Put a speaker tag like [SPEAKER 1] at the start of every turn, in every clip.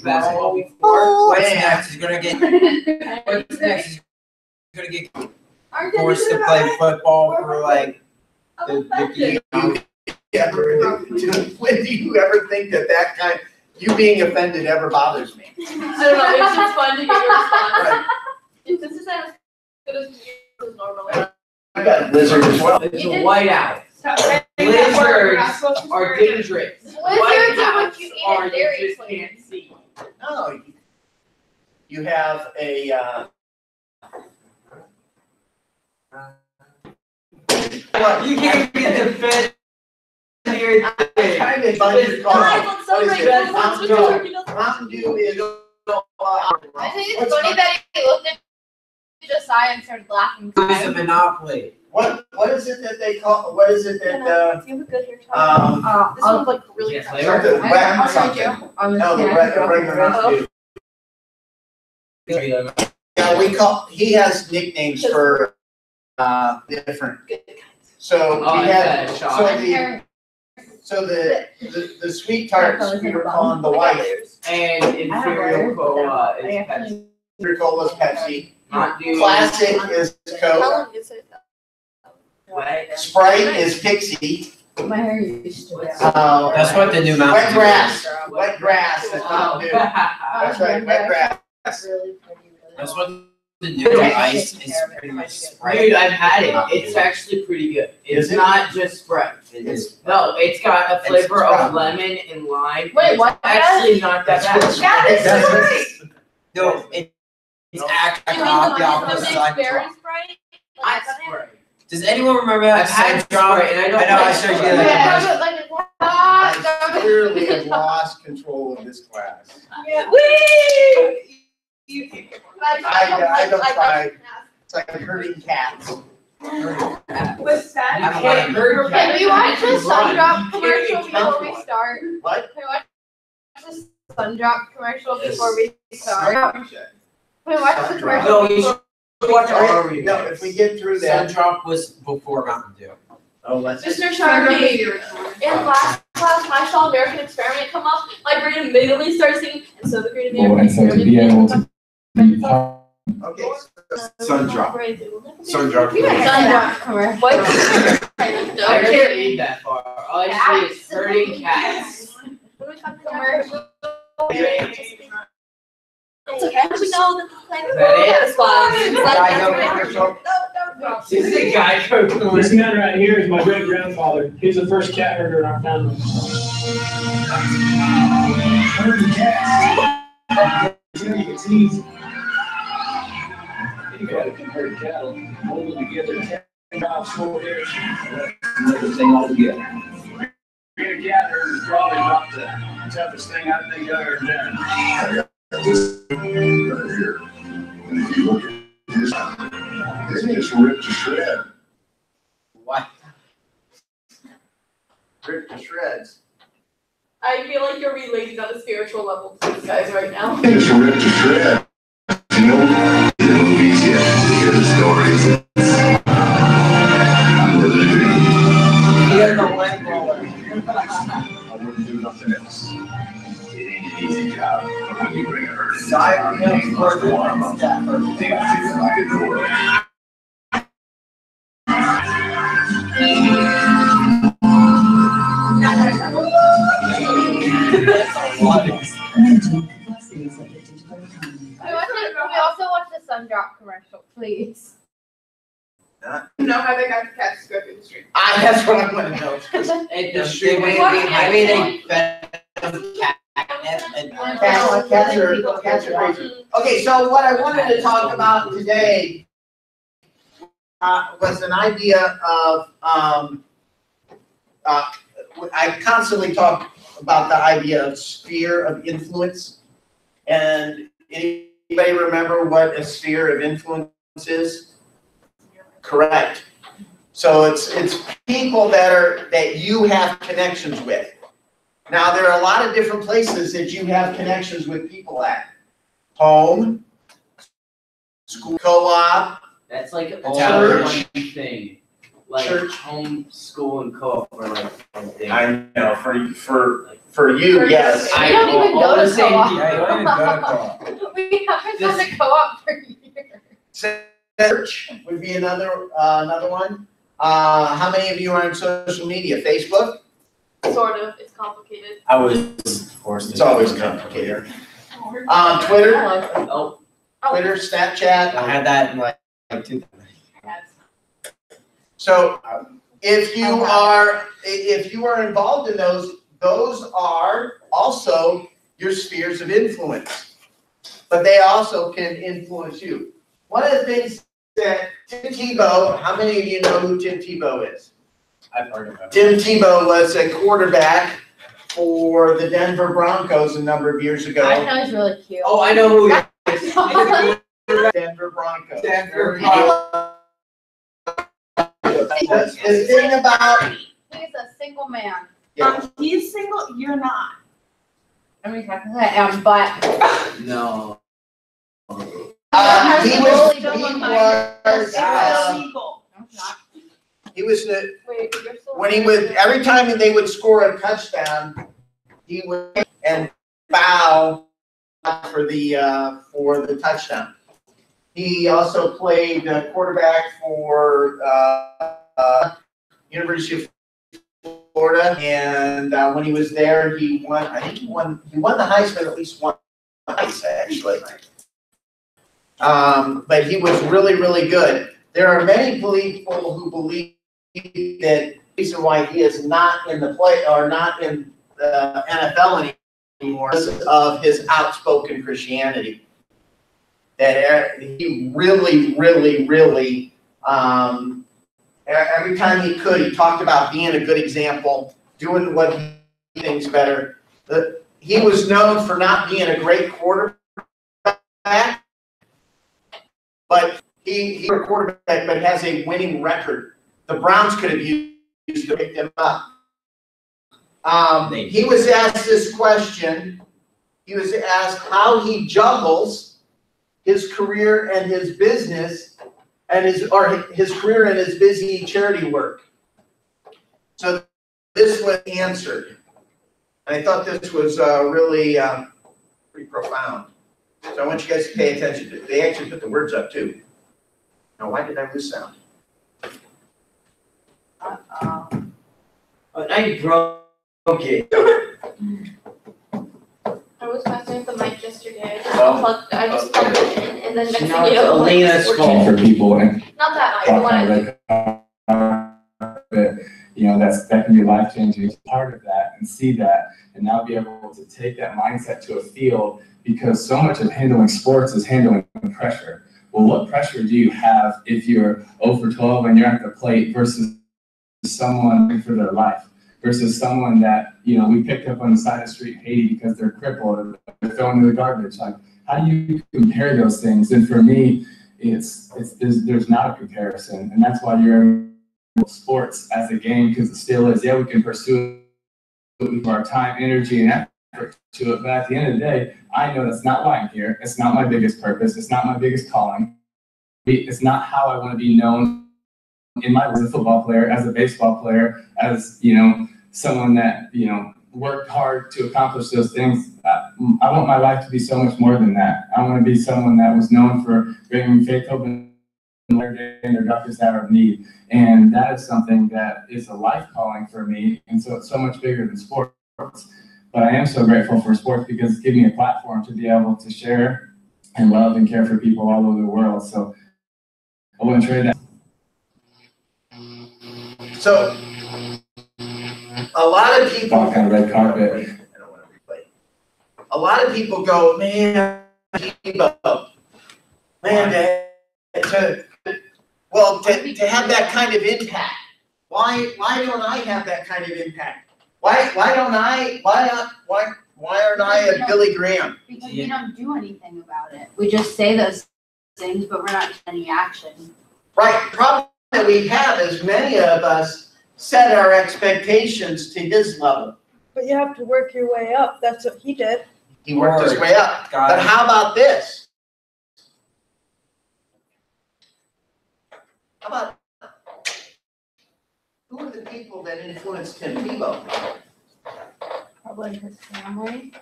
[SPEAKER 1] basketball before. What's next? He's gonna get. What's next? He's gonna get forced to play football for like the
[SPEAKER 2] When do you ever think that kind? You being offended ever bothers me?
[SPEAKER 3] I don't know. It's just fun to get your response.
[SPEAKER 2] Right.
[SPEAKER 3] This is as good as normally.
[SPEAKER 2] I got lizard as well.
[SPEAKER 4] It's a whiteout. Lizards are dangerous. Whiteouts are you just can't see.
[SPEAKER 2] No, you have a.
[SPEAKER 4] You can't get defend your thing.
[SPEAKER 2] Kind of fun to call. Mountain Dew is.
[SPEAKER 3] I think it's funny that he looked at Josiah and started laughing.
[SPEAKER 1] It's a monopoly.
[SPEAKER 2] What is it that they call? What is it that?
[SPEAKER 3] You have a good hair tie. This one's like really.
[SPEAKER 4] Yes,
[SPEAKER 3] nice.
[SPEAKER 4] flavor?
[SPEAKER 2] The wet
[SPEAKER 3] I'll
[SPEAKER 2] something.
[SPEAKER 3] show you.
[SPEAKER 2] No, the regular Mountain Dew. Yeah, we call. He has nicknames for different. So we had. So the sweet tarts we were calling the white.
[SPEAKER 4] And Imperial Cola is Pepsi.
[SPEAKER 2] Imperial Cola is Pepsi.
[SPEAKER 4] Mountain Dew.
[SPEAKER 2] Classic is Coke. Sprite is Pixie.
[SPEAKER 3] My hair used to.
[SPEAKER 1] That's what the new Mountain
[SPEAKER 2] Wet
[SPEAKER 1] Dew
[SPEAKER 2] grass. Wet grass is Mountain Dew. That's right, wet grass.
[SPEAKER 1] That's what the new ice is pretty much Sprite.
[SPEAKER 4] Dude, I've had it. It's actually pretty good. It's
[SPEAKER 2] Is it?
[SPEAKER 4] not just Sprite.
[SPEAKER 1] It is.
[SPEAKER 4] No, it's got a flavor
[SPEAKER 2] Sprite.
[SPEAKER 4] of lemon and lime.
[SPEAKER 3] Wait, what?
[SPEAKER 4] It's actually not that bad.
[SPEAKER 1] No, it's actually
[SPEAKER 3] You mean
[SPEAKER 1] the opposite
[SPEAKER 3] the
[SPEAKER 1] side.
[SPEAKER 3] berry Sprite?
[SPEAKER 4] Hot Sprite.
[SPEAKER 1] Does anyone remember that?
[SPEAKER 4] I've had Sprite and I don't
[SPEAKER 1] I know I
[SPEAKER 4] like
[SPEAKER 1] showed you
[SPEAKER 4] Sprite.
[SPEAKER 1] that.
[SPEAKER 2] I clearly have lost control of this class. I don't try. It's like herding cats.
[SPEAKER 3] What's that?
[SPEAKER 4] You can't hurt
[SPEAKER 3] Can we watch the
[SPEAKER 4] cats.
[SPEAKER 3] sun drop
[SPEAKER 4] You can't
[SPEAKER 3] commercial
[SPEAKER 4] even
[SPEAKER 3] before we
[SPEAKER 4] count.
[SPEAKER 3] start?
[SPEAKER 2] What?
[SPEAKER 3] Can we watch the sun drop commercial before we start? Can we watch the commercial?
[SPEAKER 1] No, we should watch all of you.
[SPEAKER 2] No, if we get through
[SPEAKER 1] Sun
[SPEAKER 2] that.
[SPEAKER 1] Drop was before Mountain Dew.
[SPEAKER 2] Oh, let's.
[SPEAKER 3] Mr. Sharpie, in last class, when I saw American Experiment come up, my brain immediately started singing, and so the Great American Experiment.
[SPEAKER 2] Okay.
[SPEAKER 5] Sun drop.
[SPEAKER 3] Sun drop commercial. What?
[SPEAKER 4] I can't read that far. All I see is hurting cats.
[SPEAKER 3] Commercial.
[SPEAKER 6] It's okay. We know that the plan
[SPEAKER 4] Is that it?
[SPEAKER 3] That's fine.
[SPEAKER 4] This is a guy from
[SPEAKER 7] This man right here is my great grandfather. He's the first cat herder in our family. Herding cats. It's easy. Anybody can herd cattle. Hold them together 10 miles, 4 days. Another thing altogether. Being a cat herder is probably not the toughest thing I think I've ever done.
[SPEAKER 5] Right here. And if you look at this, it's ripped to shred.
[SPEAKER 1] What?
[SPEAKER 2] Ripped to shreds.
[SPEAKER 3] I feel like you're relating on a spiritual level to these guys right now.
[SPEAKER 5] It's ripped to shred. You know, the movies yet, hear the stories. I'm living a dream.
[SPEAKER 1] He has the leg roller.
[SPEAKER 5] I wouldn't do nothing else. It ain't an easy job. When you bring a herd in, it's one of them. Think I could do it.
[SPEAKER 3] Can we also watch the sun drop commercial, please?
[SPEAKER 8] You know how they got the cats to go through the street.
[SPEAKER 2] That's what I want to know. Cats are crazy. Okay, so what I wanted to talk about today was an idea of, I constantly talk about the idea of sphere of influence. And anybody remember what a sphere of influence is? Correct. So it's people that you have connections with. Now, there are a lot of different places that you have connections with people at. Home, school, co-op.
[SPEAKER 4] That's like
[SPEAKER 2] Church.
[SPEAKER 4] one thing.
[SPEAKER 1] like
[SPEAKER 2] church.
[SPEAKER 1] homeschool and co-op or like one thing.
[SPEAKER 2] I know, for you,
[SPEAKER 3] For
[SPEAKER 2] yes.
[SPEAKER 3] We don't even
[SPEAKER 1] all
[SPEAKER 3] go
[SPEAKER 1] the
[SPEAKER 3] to
[SPEAKER 1] same
[SPEAKER 3] co-op.
[SPEAKER 1] people.
[SPEAKER 9] Yeah, you ain't gonna call.
[SPEAKER 3] We haven't done a co-op for years.
[SPEAKER 2] Church would be another one. How many of you are on social media? Facebook?
[SPEAKER 3] Sort of, it's complicated.
[SPEAKER 1] I was, of course.
[SPEAKER 2] It's always complicated. Twitter,
[SPEAKER 1] Oh,
[SPEAKER 2] Twitter, Snapchat.
[SPEAKER 1] I had that in like 2000.
[SPEAKER 2] So if you are involved in those are also your spheres of influence. But they also can influence you. One of the things that Tim Tebow, how many of you know who Tim Tebow is?
[SPEAKER 1] I've heard of it.
[SPEAKER 2] Tim Tebow was a quarterback for the Denver Broncos a number of years ago.
[SPEAKER 3] I know he's really cute.
[SPEAKER 1] Oh, I know who he is.
[SPEAKER 2] Denver Broncos.
[SPEAKER 1] Denver
[SPEAKER 2] The thing about
[SPEAKER 3] He's a single man.
[SPEAKER 8] He's single, you're not.
[SPEAKER 3] I mean, technically I am, but.
[SPEAKER 1] No.
[SPEAKER 2] Every time they would score a touchdown, he would and bow for the touchdown. He also played quarterback for University of Florida, and when he was there, he won. I think he won the Heisman at least once, actually. But he was really, really good. There are many people who believe that the reason why he is not in the NFL anymore is of his outspoken Christianity. That he really, really, really, every time he could, he talked about being a good example, doing what he thinks better. He was known for not being a great quarterback, but he's a quarterback, but has a winning record. The Browns could have used to pick him up. He was asked this question. He was asked how he juggles his career and his business, and his career and his busy charity work. So this was answered, and I thought this was really pretty profound. So I want you guys to pay attention to it. They actually put the words up too. Now, why did I lose sound?
[SPEAKER 1] Oh, now you broke it.
[SPEAKER 3] I was messing with the mic yesterday.
[SPEAKER 1] Oh.
[SPEAKER 3] I just plugged it in, and then next thing
[SPEAKER 1] Now
[SPEAKER 3] you
[SPEAKER 1] it's
[SPEAKER 3] know,
[SPEAKER 1] Elena's
[SPEAKER 3] it's
[SPEAKER 1] fault.
[SPEAKER 9] For people and
[SPEAKER 3] not that mic, the one
[SPEAKER 9] that can be life changing. Part of that and see that, and now be able to take that mindset to a field, because so much of handling sports is handling pressure. Well, what pressure do you have if you're 0 for 12 and you're at the plate versus someone for their life, versus someone that, we picked up on the side of the street in Haiti because they're crippled or they're thrown in the garbage? Like, how do you compare those things? And for me, there's not a comparison. And that's why you're in sports as a game, because it still is. Yeah, we can pursue it with our time, energy, and effort to it. But at the end of the day, I know that's not why I'm here. It's not my biggest purpose. It's not my biggest calling. It's not how I want to be known in my life as a football player, as a baseball player, as, someone that, worked hard to accomplish those things. I want my life to be so much more than that. I want to be someone that was known for bringing faith, hope, and in their darkest hour of need. And that is something that is a life calling for me. And so it's so much bigger than sports. But I am so grateful for sports because it's given me a platform to be able to share and love and care for people all over the world. So I wouldn't trade that.
[SPEAKER 2] So a lot of people
[SPEAKER 9] Walk on the red carpet.
[SPEAKER 2] I don't want to replay. A lot of people go, man, to have that kind of impact. Why don't I have that kind of impact? Why aren't I a Billy Graham?
[SPEAKER 6] Because we don't do anything about it. We just say those things, but we're not taking any action.
[SPEAKER 2] Right. Problem that we have is many of us set our expectations to his level.
[SPEAKER 8] But you have to work your way up. That's what he did.
[SPEAKER 2] He worked his way up.
[SPEAKER 1] Got
[SPEAKER 2] But
[SPEAKER 1] it.
[SPEAKER 2] how about this? How about people that influenced Tim Tebow?
[SPEAKER 6] Probably his family.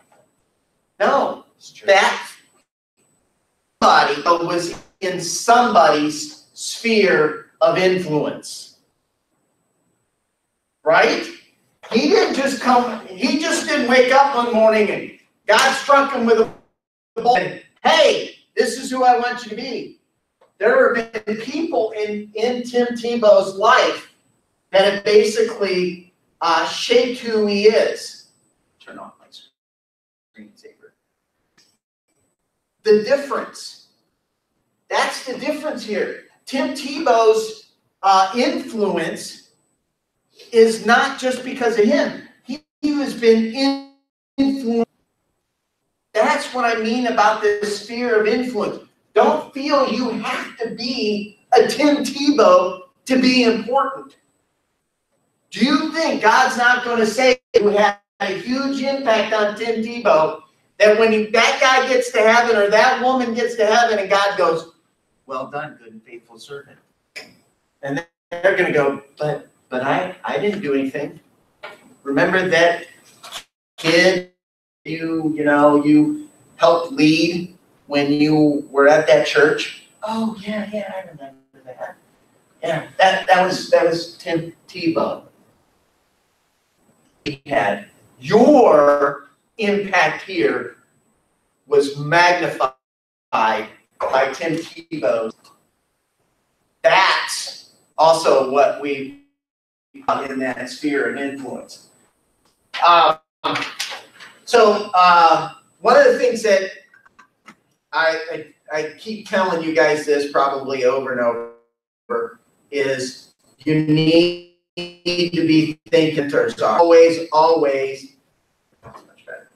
[SPEAKER 2] No, that body was in somebody's sphere of influence. Right? He didn't just didn't wake up one morning and God struck him with a ball and, hey, this is who I want you to be. There have been people in Tim Tebow's life that have basically shaped who he is. Turn off my screensaver. The difference. That's the difference here. Tim Tebow's influence is not just because of him. He has been influenced. That's what I mean about this sphere of influence. Don't feel you have to be a Tim Tebow to be important. Do you think God's not going to say you had a huge impact on Tim Tebow, that when that guy gets to heaven or that woman gets to heaven and God goes, well done, good and faithful servant. And they're going to go, but I didn't do anything. Remember that kid you helped lead when you were at that church? Oh, yeah, I remember that. Yeah, that was Tim Tebow. He had your impact here was magnified by Tim Tebow. That's also what we in that sphere of influence. So one of the things that I keep telling you guys this probably over and over is you need to be thinking mentors. Always. Much better.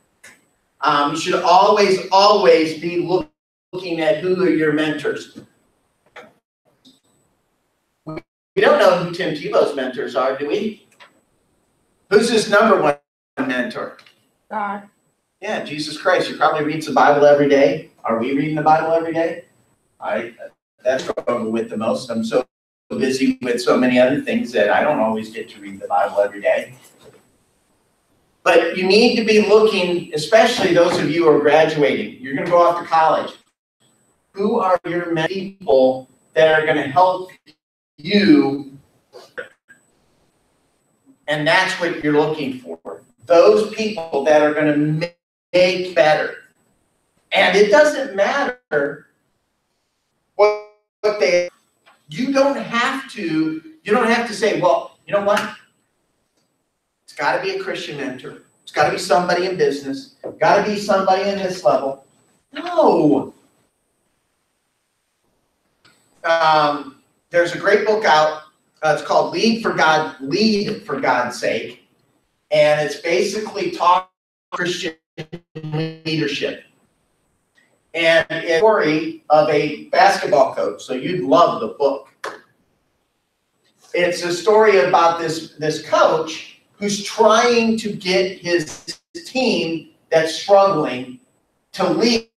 [SPEAKER 2] You should always be looking at who are your mentors. We don't know who Tim Tebow's mentors are, do we? Who's his number one mentor?
[SPEAKER 6] God.
[SPEAKER 2] Yeah, Jesus Christ. You probably reads the Bible every day. Are we reading the Bible every day? That's what I struggle with the most. I'm so busy with so many other things that I don't always get to read the Bible every day. But you need to be looking, especially those of you who are graduating. You're going to go off to college. Who are your people that are going to help you? And that's what you're looking for. Those people that are going to make better. And it doesn't matter what they. You don't have to say, well, you know what? It's got to be a Christian mentor. It's got to be somebody in business. Got to be somebody in this level. No. There's a great book out. It's called Lead for God's Sake. And it's basically talking Christian leadership. And it's a story of a basketball coach, so you'd love the book. It's a story about this coach who's trying to get his team that's struggling to lead.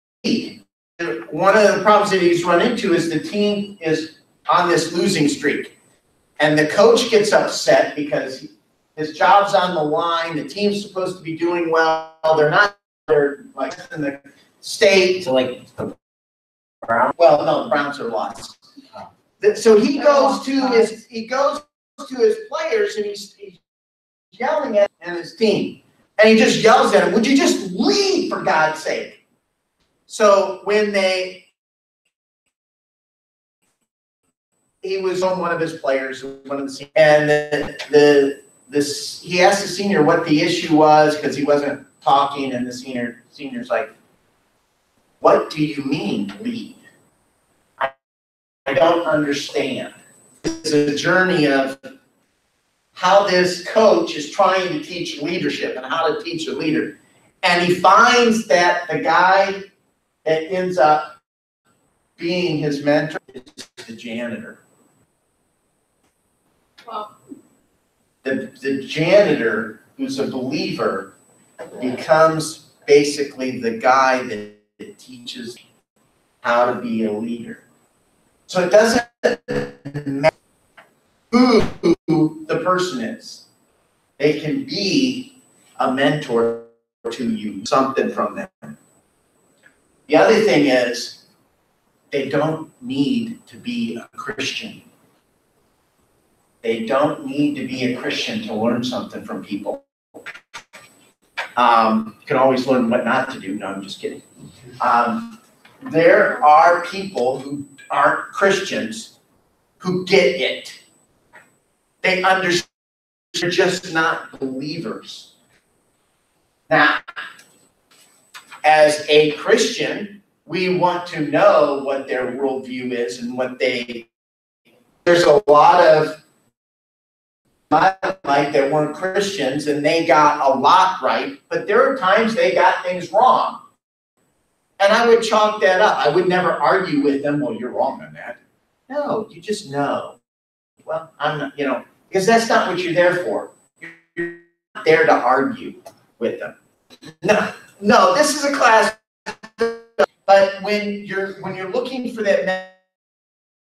[SPEAKER 2] One of the problems that he's run into is the team is on this losing streak. And the coach gets upset because his job's on the line, the team's supposed to be doing well, they're not, they're like in the state.
[SPEAKER 1] So like the Browns?
[SPEAKER 2] Well, no, the Browns are lost. So he goes to his players and he's yelling at his team. And he just yells at him, would you just lead for God's sake? So when he was on one of his players, and he asked the senior what the issue was because he wasn't talking, and the senior's like, what do you mean lead? I don't understand. It's a journey of how this coach is trying to teach leadership and how to teach a leader. And he finds that the guy that ends up being his mentor is the janitor.
[SPEAKER 3] Wow.
[SPEAKER 2] The janitor, who's a believer, becomes basically the guy that teaches how to be a leader. So it doesn't matter who the person is. They can be a mentor to you, something from them. The other thing is, they don't need to be a Christian. They don't need to be a Christian to learn something from people. You can always learn what not to do. No, I'm just kidding. There are people who aren't Christians who get it. They understand. They're just not believers. Now, as a Christian, we want to know what their worldview is and what there's a lot of my life that weren't Christians and they got a lot right, but there are times they got things wrong. And I would chalk that up. I would never argue with them, well, you're wrong on that. No, you just know. Well, I'm not, because that's not what you're there for. You're not there to argue with them. No, this is a class. But when you're looking for that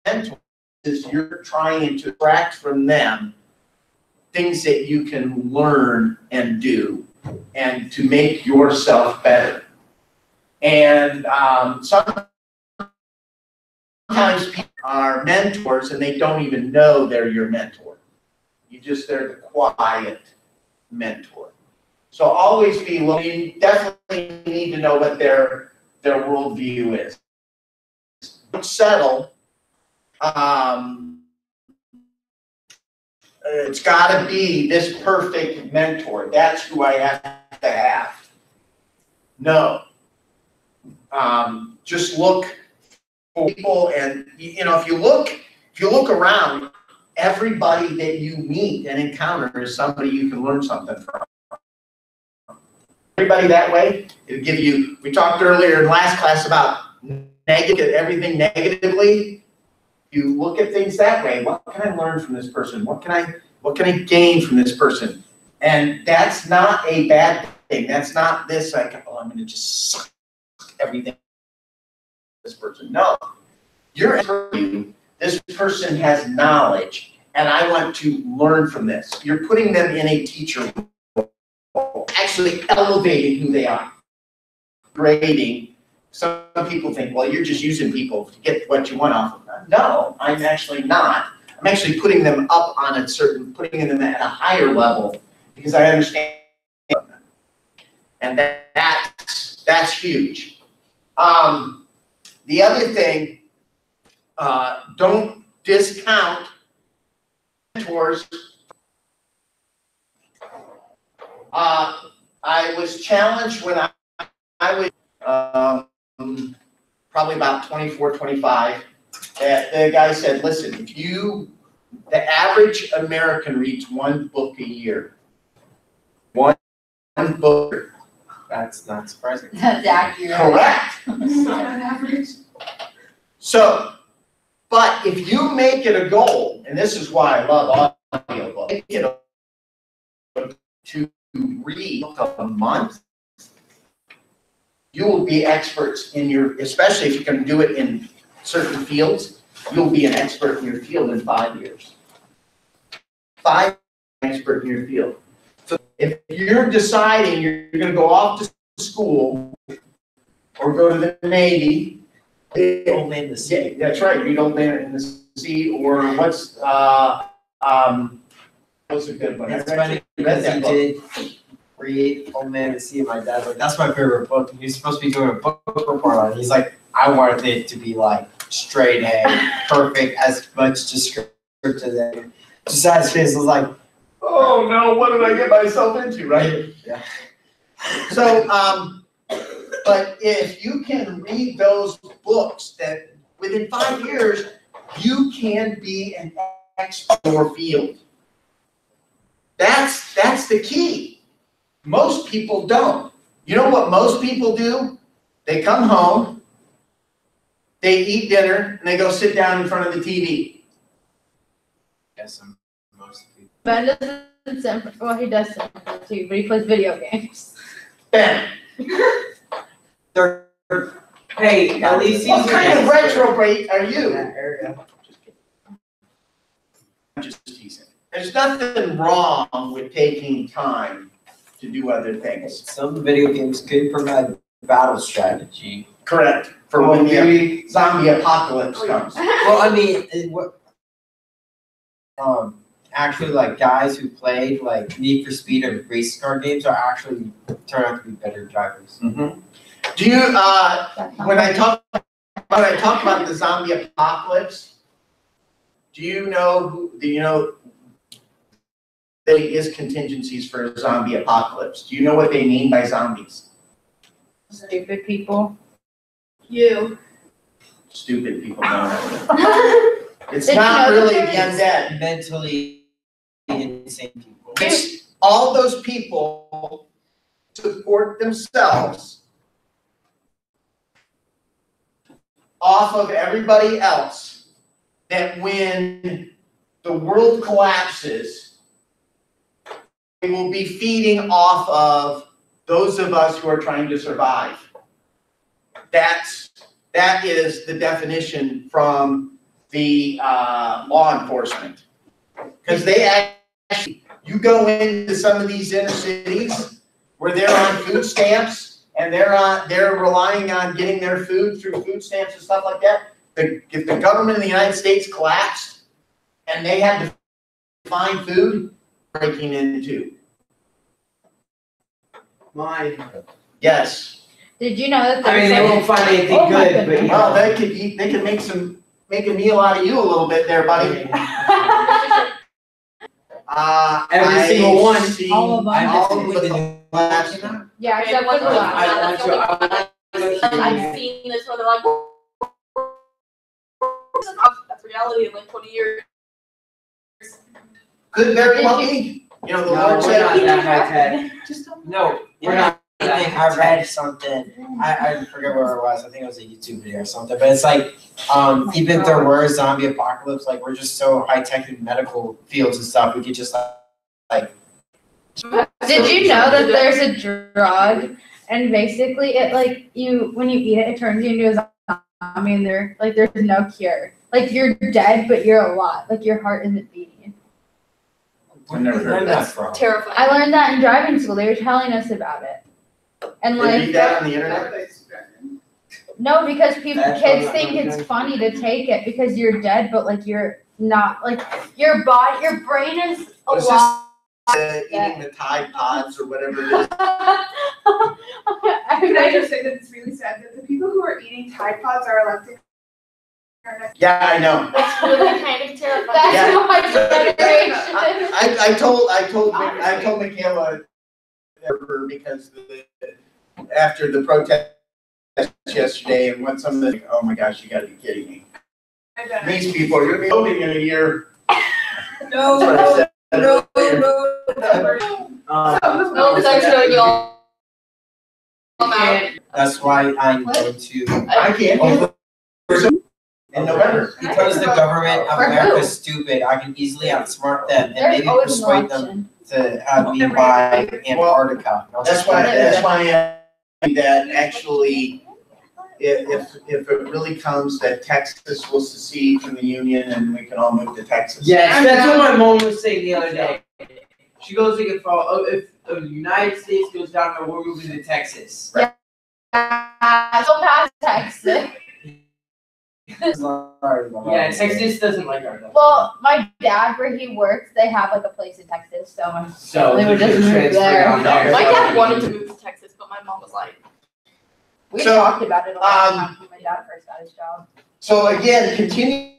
[SPEAKER 2] mentor, you're trying to extract from them things that you can learn and do, and to make yourself better. And sometimes people are mentors and they don't even know they're your mentor. They're the quiet mentor. So always be looking. Definitely need to know what their worldview is. Don't settle. It's got to be this perfect mentor. That's who I have to have. No. Just look for people, and if you look around, everybody that you meet and encounter is somebody you can learn something from. Everybody that way, it'll give you. We talked earlier in last class about everything negatively. You look at things that way. What can I learn from this person? What can I gain from this person? And that's not a bad thing. That's not this like, oh, I'm going to just suck everything from this person. No, this person has knowledge, and I want to learn from this. You're putting them in a teacher role, actually elevating who they are, grading. Some people think, well, you're just using people to get what you want off of them. No, I'm actually not. I'm actually putting them up on putting them at a higher level because I understand them. And that's huge. The other thing, don't discount mentors. I was challenged when I was probably about 24, 25. The guy said, listen, the average American reads one book a year. One book.
[SPEAKER 1] That's not surprising.
[SPEAKER 6] That's accurate.
[SPEAKER 2] Correct. So, but if you make it a goal, and this is why I love audiobooks, make it to read a month, you will be experts in especially if you can do it in certain fields, you'll be an expert in your field in 5 years. 5 expert in your field. So if you're deciding you're going to go off to school or go to the Navy,
[SPEAKER 1] Old Man in the Sea.
[SPEAKER 2] That's right, read Old Man in the Sea, or what's a good one?
[SPEAKER 1] It's funny because he did read Old Man in the Sea, and my dad's like, that's my favorite book. And he's supposed to be doing a book report on it. He's like, I wanted it to be like straight A, perfect, as much descriptive as just as his face was like,
[SPEAKER 2] oh no, what did I get myself into, right?
[SPEAKER 1] Yeah.
[SPEAKER 2] So, but if you can read those books, that within 5 years, you can be an expert in your field. That's the key. Most people don't. You know what most people do? They come home, they eat dinner, and they go sit down in front of the TV.
[SPEAKER 1] Yes, most people.
[SPEAKER 3] Ben doesn't send, well, he does send too, but he plays video games.
[SPEAKER 2] Ben,
[SPEAKER 1] Hey, at least
[SPEAKER 2] what kind of retrograde are
[SPEAKER 1] in
[SPEAKER 2] you?
[SPEAKER 1] that area.
[SPEAKER 2] I'm just teasing. there's nothing wrong with taking time to do other things.
[SPEAKER 1] Some video games could provide battle strategy.
[SPEAKER 2] Correct, for when the zombie apocalypse comes.
[SPEAKER 1] Well, I mean, actually, like, guys who played, like, Need for Speed and race car games are actually turn out to be better drivers.
[SPEAKER 2] Mm-hmm. Do you, when I talk about the zombie apocalypse, do you know there is contingencies for a zombie apocalypse? Do you know what they mean by zombies?
[SPEAKER 6] Stupid people.
[SPEAKER 3] You.
[SPEAKER 2] Stupid people don't know. It's not really the undead.
[SPEAKER 1] Mentally insane people.
[SPEAKER 2] It's all those people support themselves off of everybody else, that when the world collapses, they will be feeding off of those of us who are trying to survive. That is the definition from the law enforcement. Because they actually, you go into some of these inner cities where they're on food stamps and they're relying on getting their food through food stamps and stuff like that. If the government of the United States collapsed and they had to find food, breaking into.
[SPEAKER 4] Mine.
[SPEAKER 2] Yes.
[SPEAKER 6] Did you know that
[SPEAKER 4] I mean, they won't find anything
[SPEAKER 6] Oh my
[SPEAKER 4] good, but you
[SPEAKER 2] Well,
[SPEAKER 4] know.
[SPEAKER 2] they could make a meal out of you a little bit there, buddy.
[SPEAKER 4] Every single one.
[SPEAKER 6] All of them. Yeah,
[SPEAKER 3] Okay,
[SPEAKER 6] except for the last.
[SPEAKER 4] I want to.
[SPEAKER 3] I've seen this where they're like, that's reality in like 20 years.
[SPEAKER 2] Could very well be. You know, the
[SPEAKER 4] No,
[SPEAKER 2] Lord
[SPEAKER 4] we're
[SPEAKER 2] said,
[SPEAKER 4] not that high tech.
[SPEAKER 1] No,
[SPEAKER 4] We're not
[SPEAKER 1] I think I read something, I forget where it was, I think it was a YouTube video or something, but it's like, even if there were a zombie apocalypse, like, we're just so high-tech in medical fields and stuff, we could just like.
[SPEAKER 6] Did you know that there's a drug and basically it like when you eat it, it turns you into a zombie and there's no cure. Like you're dead, but you're alive. Like your heart isn't beating.
[SPEAKER 2] I've never heard
[SPEAKER 1] that
[SPEAKER 3] That's
[SPEAKER 1] from.
[SPEAKER 3] terrifying.
[SPEAKER 6] I learned that in driving school. They were telling us about it. And
[SPEAKER 2] They
[SPEAKER 6] like
[SPEAKER 2] read that on the internet?
[SPEAKER 6] no, because
[SPEAKER 4] That's
[SPEAKER 6] kids
[SPEAKER 4] what
[SPEAKER 6] think
[SPEAKER 4] I'm
[SPEAKER 6] it's
[SPEAKER 4] doing.
[SPEAKER 6] funny to take it because you're dead, but like you're not. Like your brain is
[SPEAKER 2] It's
[SPEAKER 6] alive.
[SPEAKER 2] just eating the Tide Pods or whatever it is.
[SPEAKER 8] Can I just say that it's really sad that the people who are eating Tide Pods are elected?
[SPEAKER 2] Yeah, I know.
[SPEAKER 3] That's really kind of terrifying.
[SPEAKER 6] That's
[SPEAKER 2] Yeah.
[SPEAKER 6] my generation.
[SPEAKER 2] I told Michaela because after the protest yesterday and what some of the, oh my gosh, you gotta be kidding me. These people are gonna be voting in a year.
[SPEAKER 8] No,
[SPEAKER 2] That's what I said.
[SPEAKER 8] no.
[SPEAKER 3] No, because I'm showing you all out.
[SPEAKER 1] That's why I'm going to,
[SPEAKER 2] I can't. In November.
[SPEAKER 1] because the government of
[SPEAKER 6] For who?
[SPEAKER 1] America is stupid, I can easily outsmart them and
[SPEAKER 6] There's
[SPEAKER 1] maybe
[SPEAKER 6] always an
[SPEAKER 1] persuade them
[SPEAKER 6] election.
[SPEAKER 1] to have me buy Antarctica. And I'll
[SPEAKER 2] That's
[SPEAKER 1] just
[SPEAKER 2] why,
[SPEAKER 1] put it there.
[SPEAKER 2] that's why that actually, if it really comes that Texas will secede from the Union and we can all move to Texas.
[SPEAKER 4] Yes, that's what my mom was saying the other day. She goes like, if the United States goes down, we're moving to Texas.
[SPEAKER 6] So past Texas.
[SPEAKER 4] Yeah, Texas doesn't like our government.
[SPEAKER 6] Well, my dad, where he works, they have like a place in Texas, so my
[SPEAKER 4] So
[SPEAKER 6] they would just move
[SPEAKER 4] transfer
[SPEAKER 6] there.
[SPEAKER 4] down there.
[SPEAKER 3] My dad wanted to move to Texas, but my mom was like,
[SPEAKER 6] we
[SPEAKER 2] So,
[SPEAKER 6] talked about it a lot of times when my dad first got his job.
[SPEAKER 2] So again, continue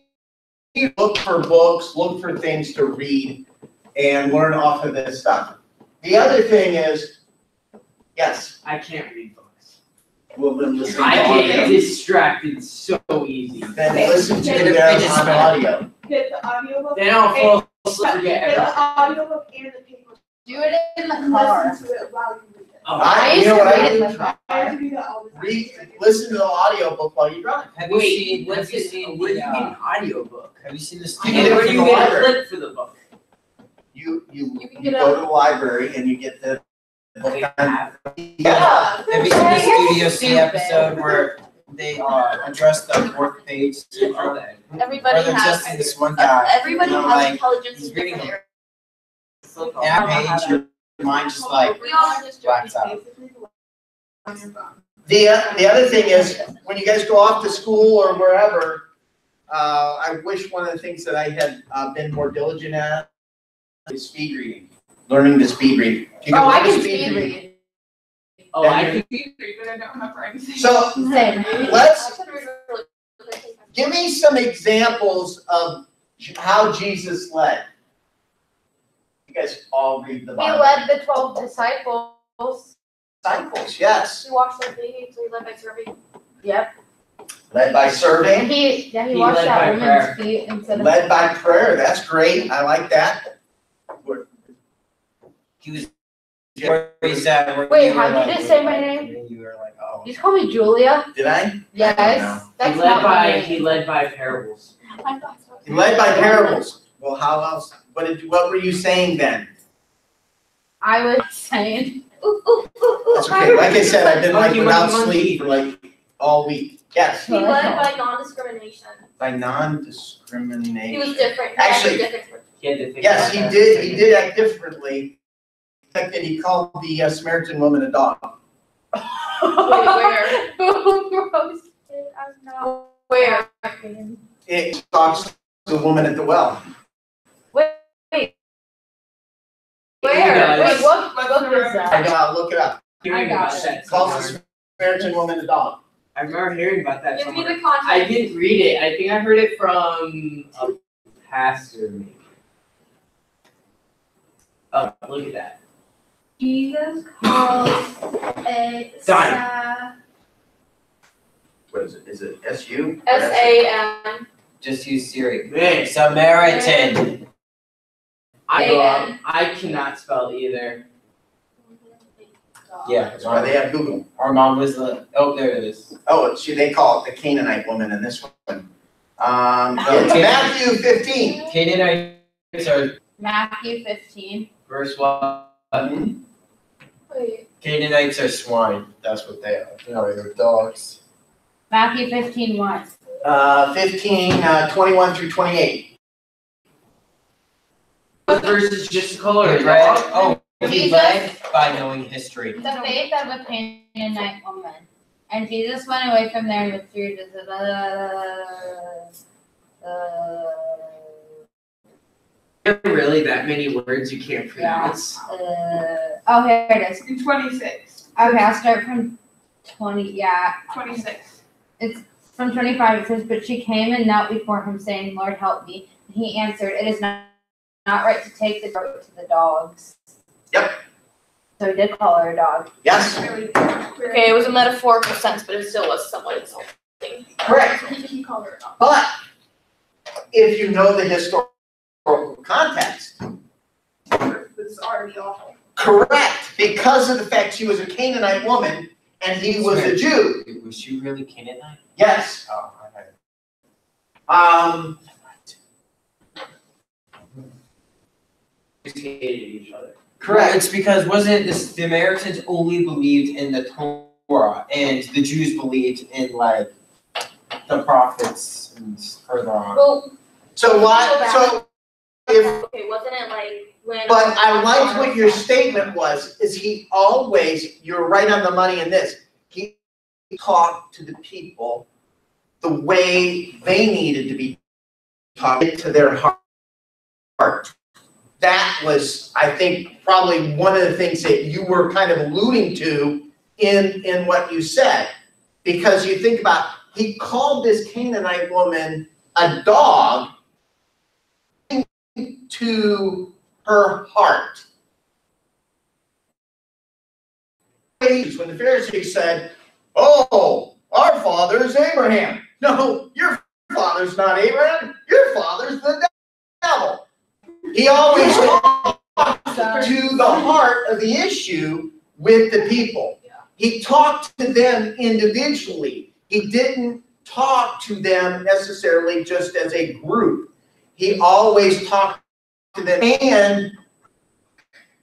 [SPEAKER 2] to look for books, look for things to read, and learn off of this stuff. The other thing is, yes,
[SPEAKER 4] I can't read books.
[SPEAKER 2] we'll then listen to
[SPEAKER 4] I get
[SPEAKER 2] audio.
[SPEAKER 4] distracted so easy.
[SPEAKER 2] Then listen to
[SPEAKER 1] Get a
[SPEAKER 2] them
[SPEAKER 1] fidget
[SPEAKER 2] on
[SPEAKER 1] spinner.
[SPEAKER 2] audio.
[SPEAKER 8] Get the audiobook.
[SPEAKER 4] Then I'll fall asleep
[SPEAKER 8] Get
[SPEAKER 4] again.
[SPEAKER 8] the audiobook and the paper.
[SPEAKER 6] Do it in the car.
[SPEAKER 8] Listen to it while you read it.
[SPEAKER 4] Oh,
[SPEAKER 6] I
[SPEAKER 2] You
[SPEAKER 6] used
[SPEAKER 2] know
[SPEAKER 6] to
[SPEAKER 2] what I
[SPEAKER 6] read it in
[SPEAKER 2] do?
[SPEAKER 6] the car.
[SPEAKER 8] I have to do that all the time.
[SPEAKER 2] Listen to the audiobook while you drive.
[SPEAKER 1] Have you
[SPEAKER 4] Wait,
[SPEAKER 1] seen,
[SPEAKER 4] what's
[SPEAKER 1] have you
[SPEAKER 4] it?
[SPEAKER 1] seen
[SPEAKER 4] Where do you
[SPEAKER 1] the,
[SPEAKER 4] get an audiobook?
[SPEAKER 1] have you seen the
[SPEAKER 2] You get it
[SPEAKER 4] Where
[SPEAKER 2] from
[SPEAKER 4] do you
[SPEAKER 2] the
[SPEAKER 4] get a
[SPEAKER 2] library.
[SPEAKER 4] clip for the book?
[SPEAKER 2] You
[SPEAKER 3] can
[SPEAKER 2] go
[SPEAKER 3] get
[SPEAKER 2] to the library and you get the book on.
[SPEAKER 3] yeah.
[SPEAKER 1] Have you seen the Studio C
[SPEAKER 6] Stupid.
[SPEAKER 1] episode where they address the fourth page syndrome?
[SPEAKER 3] Everybody
[SPEAKER 1] Where they're
[SPEAKER 3] has,
[SPEAKER 1] testing this one guy.
[SPEAKER 3] everybody
[SPEAKER 1] you know,
[SPEAKER 3] has
[SPEAKER 1] like,
[SPEAKER 3] intelligence
[SPEAKER 1] he's
[SPEAKER 3] in
[SPEAKER 1] reading
[SPEAKER 3] different
[SPEAKER 4] still call.
[SPEAKER 1] At our age, your mind just like
[SPEAKER 3] We all just
[SPEAKER 1] blacks out.
[SPEAKER 2] The other thing is, when you guys go off to school or wherever, I wish one of the things that I had been more diligent at is speed reading, learning to speed read. You
[SPEAKER 6] Oh, I
[SPEAKER 2] learn to
[SPEAKER 6] can speed read.
[SPEAKER 4] Oh, I can.
[SPEAKER 8] But I don't remember anything.
[SPEAKER 2] So
[SPEAKER 6] Same.
[SPEAKER 2] let's give me some examples of how Jesus led. You guys all read the
[SPEAKER 6] He
[SPEAKER 2] Bible.
[SPEAKER 6] led the 12 disciples.
[SPEAKER 2] Disciples, yes.
[SPEAKER 3] We washed their feet, so we led by serving.
[SPEAKER 6] Yep.
[SPEAKER 2] Led by
[SPEAKER 6] And
[SPEAKER 2] serving,
[SPEAKER 6] he
[SPEAKER 4] He
[SPEAKER 6] washed
[SPEAKER 4] led
[SPEAKER 6] that
[SPEAKER 4] by
[SPEAKER 6] woman's
[SPEAKER 4] prayer.
[SPEAKER 6] feet instead of.
[SPEAKER 2] led by prayer. That's great. I like that.
[SPEAKER 1] He was very sad. when
[SPEAKER 6] Wait,
[SPEAKER 1] you were
[SPEAKER 6] how did you
[SPEAKER 1] like-
[SPEAKER 6] just say my name?
[SPEAKER 1] and You were like, oh.
[SPEAKER 6] You just call me Julia?
[SPEAKER 2] Did I?
[SPEAKER 6] Yes. That's
[SPEAKER 4] He
[SPEAKER 6] not
[SPEAKER 4] led
[SPEAKER 6] my
[SPEAKER 4] by
[SPEAKER 6] name.
[SPEAKER 4] he led by parables.
[SPEAKER 3] I thought so.
[SPEAKER 2] Led by parables. Well, how else? What were you saying then?
[SPEAKER 6] I was saying.
[SPEAKER 2] That's okay. Like I said, I've been like
[SPEAKER 4] Monkey,
[SPEAKER 2] without
[SPEAKER 4] monkey,
[SPEAKER 2] sleep for like all week. Yes.
[SPEAKER 3] He led by non-discrimination.
[SPEAKER 2] By
[SPEAKER 3] He
[SPEAKER 2] non-discrimination.
[SPEAKER 3] was different. He
[SPEAKER 2] Actually-
[SPEAKER 3] acted different.
[SPEAKER 4] He had to think
[SPEAKER 2] Yes,
[SPEAKER 4] about
[SPEAKER 2] he
[SPEAKER 4] that.
[SPEAKER 2] did. He did act differently. In fact, that he called the Samaritan woman a dog.
[SPEAKER 3] Where?
[SPEAKER 6] Who roasted? I don't know.
[SPEAKER 3] Where?
[SPEAKER 2] It talks to the woman at the well.
[SPEAKER 6] Wait.
[SPEAKER 4] You
[SPEAKER 6] Where?
[SPEAKER 4] guys-
[SPEAKER 6] Wait, what book is that?
[SPEAKER 2] Look it up.
[SPEAKER 4] Hearing
[SPEAKER 6] I got
[SPEAKER 4] about
[SPEAKER 6] it.
[SPEAKER 4] that
[SPEAKER 2] Calls
[SPEAKER 4] somewhere.
[SPEAKER 2] the Samaritan woman a dog.
[SPEAKER 4] I remember hearing about that
[SPEAKER 3] Give me
[SPEAKER 4] somewhere.
[SPEAKER 3] the context.
[SPEAKER 4] I didn't read it. I think I heard it from a pastor, maybe. Oh, look at that.
[SPEAKER 6] Jesus calls a
[SPEAKER 2] What is it? Is it S-U?
[SPEAKER 3] S-A-M.
[SPEAKER 1] Just use Siri.
[SPEAKER 4] Man,
[SPEAKER 1] Samaritan.
[SPEAKER 4] I cannot spell either.
[SPEAKER 1] Yeah.
[SPEAKER 2] That's why they have Google.
[SPEAKER 1] Our mom was the, oh, there it is.
[SPEAKER 2] Oh, they call it the Canaanite woman in this one.
[SPEAKER 1] Oh,
[SPEAKER 2] It's Matthew 15.
[SPEAKER 1] Canaanites are
[SPEAKER 6] Matthew 15.
[SPEAKER 1] verse 1.
[SPEAKER 3] Wait.
[SPEAKER 1] Canaanites are swine. That's what they are. No, they're dogs.
[SPEAKER 6] Matthew 15 what?
[SPEAKER 2] 15, 21 through 28.
[SPEAKER 4] What verse is just a color?
[SPEAKER 1] He led, oh, he
[SPEAKER 6] Jesus.
[SPEAKER 1] led by knowing history.
[SPEAKER 6] The faith of a Canaanite woman. And Jesus went away from there and withdrew to
[SPEAKER 4] There are really that many words you can't pronounce.
[SPEAKER 6] oh, here it is.
[SPEAKER 8] In 26.
[SPEAKER 6] Okay, I'll start from 20. Yeah,
[SPEAKER 8] 26.
[SPEAKER 6] from 25. It says, "But she came and knelt before him, saying, 'Lord, help me.' And he answered, 'It is not right to take the goat to the dogs.'"
[SPEAKER 2] Yep.
[SPEAKER 6] So he did call her a dog.
[SPEAKER 2] Yes,
[SPEAKER 3] Okay, it was a metaphorical sense, but it still was somewhat insulting.
[SPEAKER 2] correct.
[SPEAKER 8] He called her a dog.
[SPEAKER 2] But if you know the historical context,
[SPEAKER 8] This is already awful.
[SPEAKER 2] correct, because of the fact she was a Canaanite woman and he was a Jew.
[SPEAKER 1] Was she really Canaanite?
[SPEAKER 2] Yes.
[SPEAKER 1] Oh, okay.
[SPEAKER 4] Just hated each other.
[SPEAKER 1] Well,
[SPEAKER 2] Correct.
[SPEAKER 1] it's because wasn't the Samaritans only believed in the Torah and the Jews believed in like the prophets and further on.
[SPEAKER 3] Well,
[SPEAKER 2] So why, so if,
[SPEAKER 3] okay, wasn't it like when?
[SPEAKER 2] but I liked what your statement was, is he always, you're right on the money in this. He talked to the people the way they needed to be taught to their heart. That was, I think, probably one of the things that you were kind of alluding to in what you said. Because you think about, he called this Canaanite woman a dog to her heart. When the Pharisees said, "Oh, our father is Abraham." No, your father's not Abraham. Your father's the devil. He always talked to the heart of the issue with the people. He talked to them individually. He didn't talk to them necessarily just as a group. He always talked to them. And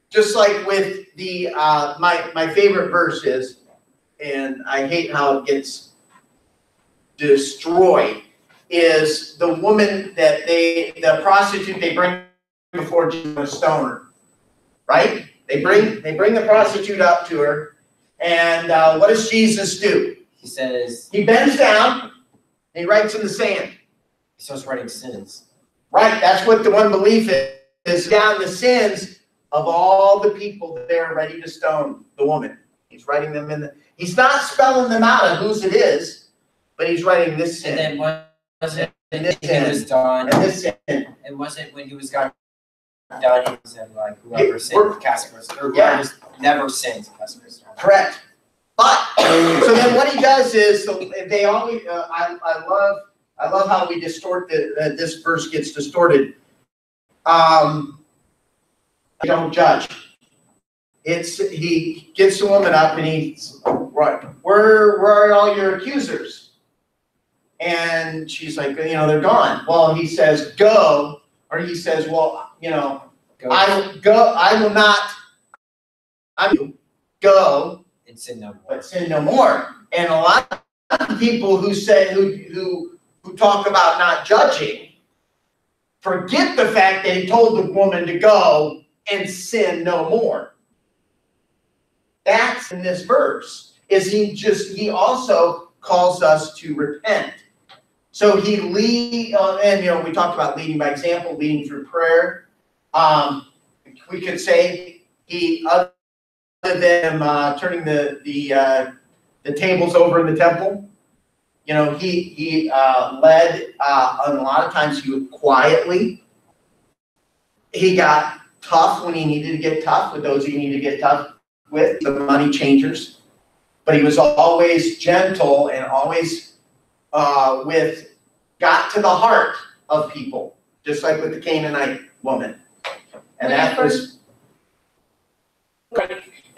[SPEAKER 2] just like with the my favorite verse is, and I hate how it gets destroyed, is the woman that the prostitute they bring before Jesus to stone her. right? They bring the prostitute up to her, and what does Jesus do?
[SPEAKER 1] He says,
[SPEAKER 2] He bends down, and he writes in the sand.
[SPEAKER 1] he starts writing sins.
[SPEAKER 2] Right, that's what the one belief is down the sins of all the people there ready to stone the woman. He's writing them in he's not spelling them out of whose it is, but he's writing this sin.
[SPEAKER 1] And then was it
[SPEAKER 2] And
[SPEAKER 1] when
[SPEAKER 2] this
[SPEAKER 1] he was done?
[SPEAKER 2] And this sin.
[SPEAKER 1] And was it when he was got done? He said like whoever
[SPEAKER 2] we're-
[SPEAKER 1] sinned, cast first, or
[SPEAKER 2] Yeah.
[SPEAKER 1] whoever never sins, cast first.
[SPEAKER 2] Correct. But so then what he does is, so they always I love how we distort this verse gets distorted. Don't judge. He gets the woman up and he's right. Where are all your accusers? And she's like, they're gone. Well, he says, go, or he says, well,
[SPEAKER 1] Go
[SPEAKER 2] I will not. I will go.
[SPEAKER 1] and sin no more.
[SPEAKER 2] But sin no more. And a lot of people who say who talk about not judging forget the fact that he told the woman to go and sin no more. That's in this verse. He also calls us to repent. So he and we talked about leading by example, leading through prayer. We could say other than turning the tables over in the temple, he led and a lot of times he would quietly. He got tough when he needed to get tough with those he needed to get tough with, the money changers. But he was always gentle and always got to the heart of people, just like with the Canaanite woman. And that was.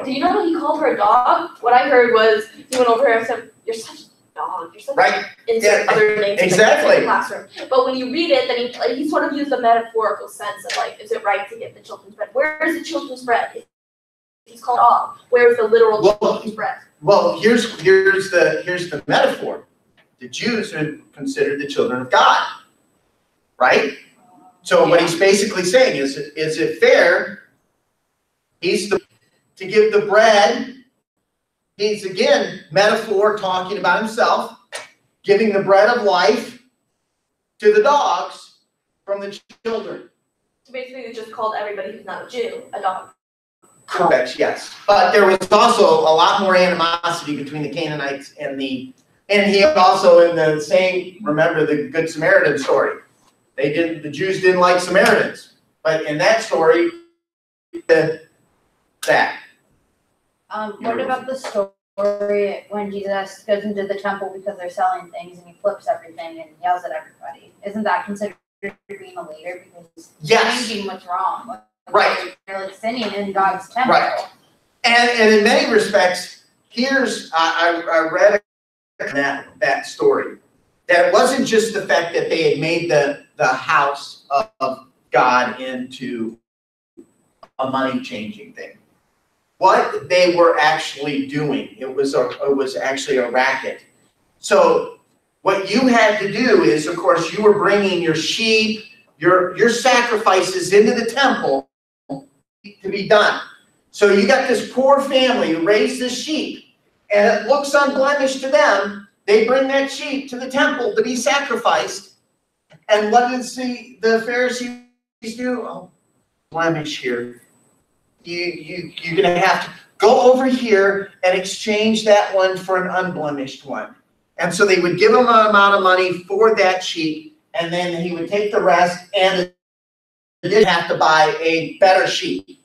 [SPEAKER 3] Do you know what he called her a dog? What I heard was he went over here and said, "You're such a dog. You're such
[SPEAKER 2] Right.
[SPEAKER 3] insert other names
[SPEAKER 2] Exactly.
[SPEAKER 3] in the classroom." But when you read it, then he sort of used a metaphorical sense of like, is it right to give the children's bread? Where is the children's bread? He's called dog. Where is the literal children's bread?
[SPEAKER 2] Well, here's the metaphor. The Jews are considered the children of God, right? So what he's basically saying is it fair? To give the bread. He's again metaphor talking about himself, giving the bread of life to the dogs from the children.
[SPEAKER 3] So basically, they just called everybody who's not a Jew a dog.
[SPEAKER 2] Correct, yes. But there was also a lot more animosity between the Canaanites and he also in the same, remember the Good Samaritan story. The Jews didn't like Samaritans. But in that story, that.
[SPEAKER 6] What about the story when Jesus goes into the temple because they're selling things and he flips everything and yells at everybody? Isn't that considered being a leader because
[SPEAKER 2] Yes.
[SPEAKER 6] changing what's wrong? Like,
[SPEAKER 2] Right.
[SPEAKER 6] They're like sinning in God's temple.
[SPEAKER 2] Right. And in many respects, I read that story. That it wasn't just the fact that they had made the house of God into a money changing thing. What they were actually doing, it was actually a racket. So what you had to do is, of course, you were bringing your sheep, your sacrifices into the temple to be done. So you got this poor family who raised this sheep, and it looks unblemished to them. They bring that sheep to the temple to be sacrificed. And what does the Pharisees do? Oh, blemish here. You're going to have to go over here and exchange that one for an unblemished one. And so they would give him an amount of money for that sheep, and then he would take the rest and he did have to buy a better sheep.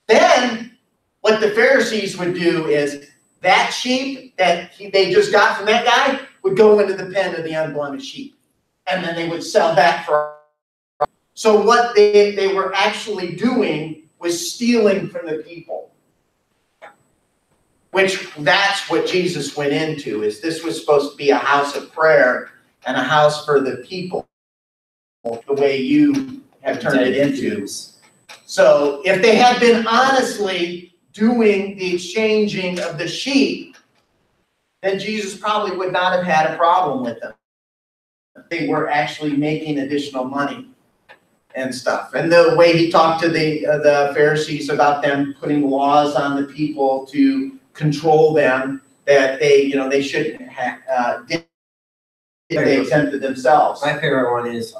[SPEAKER 2] Then what the Pharisees would do is that sheep that they just got from that guy would go into the pen of the unblemished sheep. And then they would sell that for. So what they were actually doing was stealing from the people. Which that's what Jesus went into, is this was supposed to be a house of prayer and a house for the people, the way you have turned it into. So if they had been honestly doing the exchanging of the sheep, then Jesus probably would not have had a problem with them. They were actually making additional money. and stuff. And the way he talked to the Pharisees about them putting laws on the people to control them, that they shouldn't have, did they exempted themselves.
[SPEAKER 1] My favorite one is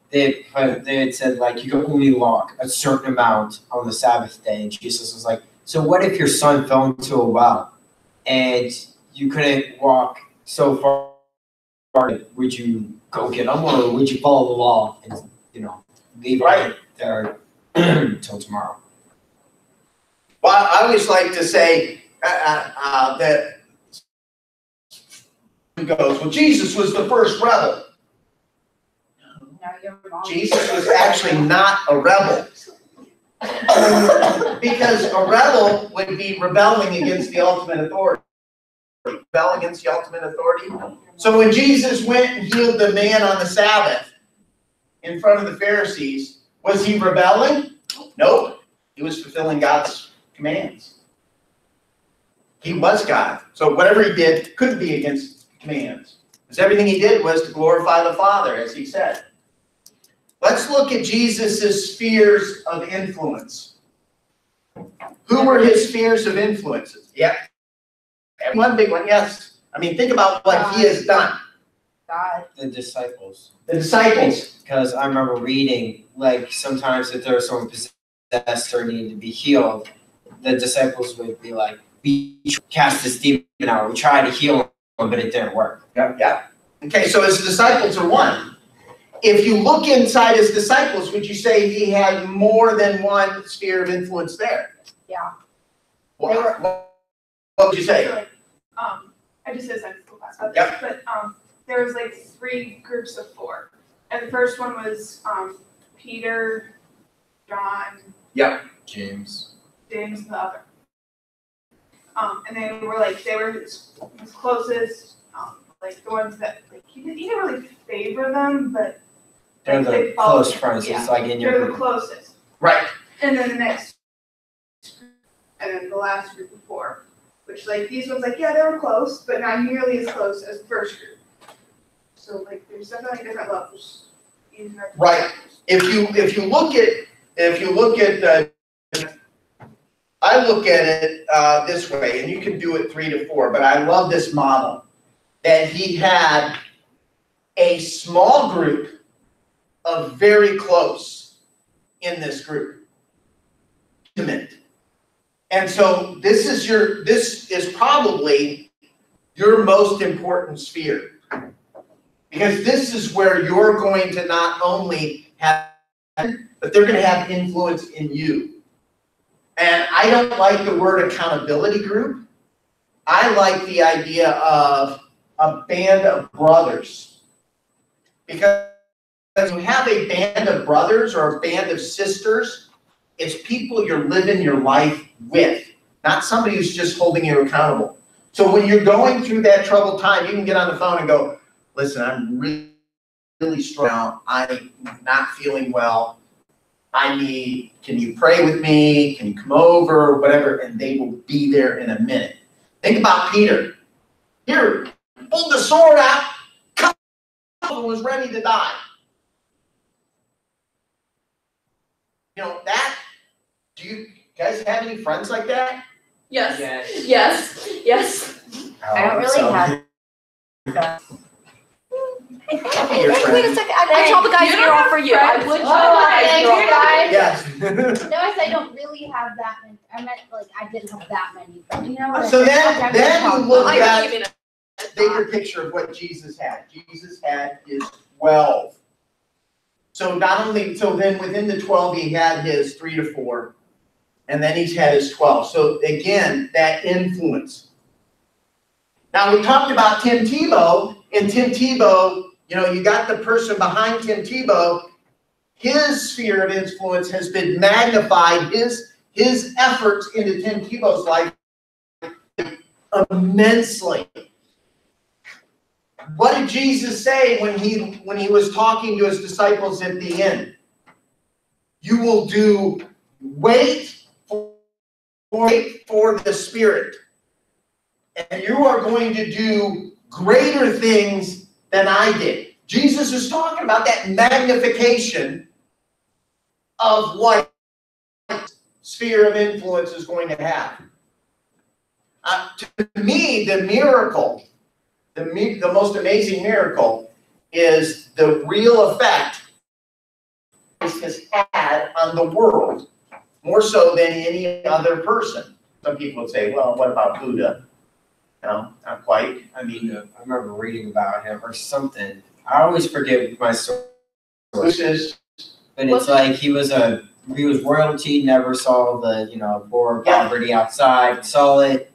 [SPEAKER 1] they had said like you can only walk a certain amount on the Sabbath day, and Jesus was like, so what if your son fell into a well and you couldn't walk so far? Would you go get him, or would you follow the law and leave
[SPEAKER 2] Right
[SPEAKER 1] there till tomorrow?
[SPEAKER 2] Well, I always like to say that goes, well, Jesus was the first rebel. Jesus was actually not a rebel. Because a rebel would be rebelling against the ultimate authority. Rebel against the ultimate authority. So when Jesus went and healed the man on the Sabbath in front of the Pharisees, was he rebelling? Nope. He was fulfilling God's commands. He was God. So whatever he did couldn't be against commands. Because everything he did was to glorify the Father, as he said. Let's look at Jesus' spheres of influence. Who were his spheres of influences? Yep. One big one, yes. I mean, think about what he has done.
[SPEAKER 6] God.
[SPEAKER 1] The disciples.
[SPEAKER 2] The disciples.
[SPEAKER 1] Because I remember reading, like, sometimes if there was someone possessed or needed to be healed, the disciples would be like, we cast this demon out. We tried to heal him, but it didn't work.
[SPEAKER 2] Yeah. Okay, so his disciples are one. If you look inside his disciples, would you say he had more than one sphere of influence there?
[SPEAKER 6] Yeah.
[SPEAKER 2] What would you say?
[SPEAKER 8] Like, I just did a Sunday school class about this,
[SPEAKER 2] Yep.
[SPEAKER 8] but there was like 3 groups of 4, and the first one was Peter, John,
[SPEAKER 1] James.
[SPEAKER 8] James, and the other. And they were his closest, like the ones that like he didn't really favor them, but
[SPEAKER 1] They're
[SPEAKER 8] like, they
[SPEAKER 1] the
[SPEAKER 8] followed
[SPEAKER 1] close
[SPEAKER 8] him.
[SPEAKER 1] friends.
[SPEAKER 8] Yeah.
[SPEAKER 1] It's like in
[SPEAKER 8] They're
[SPEAKER 1] your
[SPEAKER 8] the closest.
[SPEAKER 2] Right.
[SPEAKER 8] And then the next, and then the last group of 4, which like these ones, like, yeah, they were close, but not nearly as close as the first group. So like there's definitely different levels.
[SPEAKER 2] Right. If you look at I look at it this way, and you can do it 3 to 4, but I love this model that he had a small group of very close in this group. Intimate. And so this is probably your most important sphere. Because this is where you're going to not only have, but they're going to have influence in you. And I don't like the word accountability group. I like the idea of a band of brothers. Because you have a band of brothers or a band of sisters, it's people you're living your life with, not somebody who's just holding you accountable. So when you're going through that troubled time, you can get on the phone and go, listen, I'm really strong now. I'm not feeling well. Can you pray with me? Can you come over? Whatever, and they will be there in a minute. Think about Peter. Here, pulled the sword out, and was ready to die. You know, do you guys have any friends like that?
[SPEAKER 3] Yes.
[SPEAKER 4] Yes.
[SPEAKER 3] Yes. Yes.
[SPEAKER 6] I don't really have that.
[SPEAKER 3] Wait a second. I chop a guy's ear off for you. I would chop a guy's ear off.
[SPEAKER 2] Yes.
[SPEAKER 6] No, I said I don't really have that many. I meant like I didn't have that many. But you know what?
[SPEAKER 2] So then you look
[SPEAKER 3] I
[SPEAKER 2] at
[SPEAKER 3] even
[SPEAKER 2] the bigger picture of what Jesus had. Jesus had his 12. So then within the 12, he had his 3 to 4, and then he's had his 12. So again, that influence. Now we talked about Tim Tebow, and Tim Tebow, you got the person behind Tim Tebow. His sphere of influence has been magnified. His efforts into Tim Tebow's life immensely. What did Jesus say when he was talking to his disciples at the end? You will wait for the Spirit. And you are going to do greater things than I did. Jesus is talking about that magnification of what sphere of influence is going to have. To me, the miracle, the most amazing miracle is the real effect this has had on the world, more so than any other person. Some people would say, well, what about Buddha? No, not quite. I mean,
[SPEAKER 1] I remember reading about him or something. I always forget my source.
[SPEAKER 2] Buddhist,
[SPEAKER 1] But it's like he was royalty, never saw the, poor poverty outside, saw it,